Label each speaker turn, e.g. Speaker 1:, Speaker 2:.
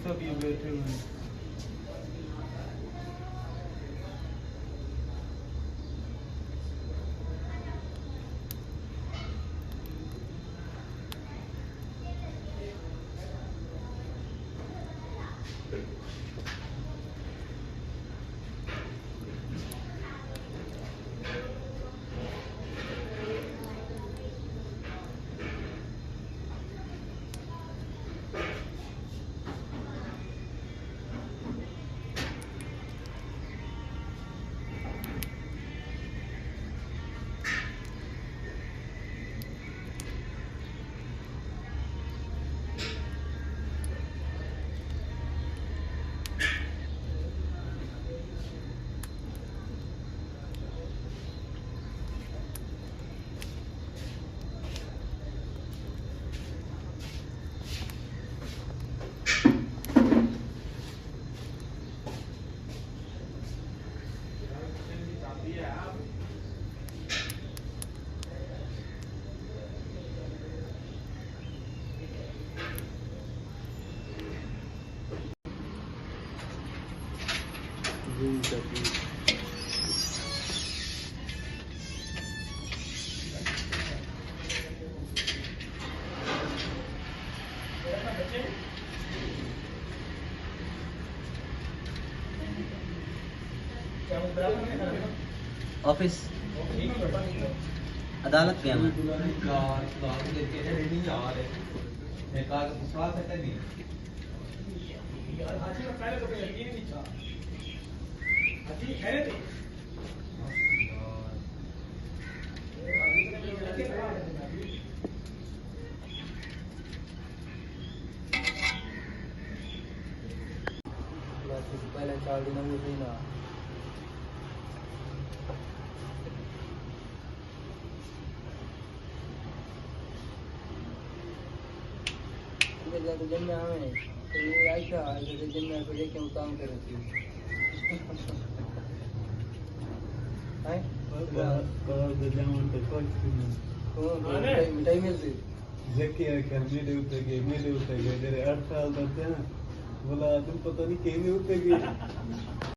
Speaker 1: सब ये बैठे हुए हैं।
Speaker 2: ऑफिस अदालत गया मैं
Speaker 1: पहले 4 दिन हो गई ना। जन्म आवे तो ये आयशा जन्म को लेके हम काम कर रही थी हाय गजामन तो कुछ मिठाई मिलती जकिया के मेरे उते गए तेरे 8 साल तक ना बोला तुम पता नहीं कहीं उते गए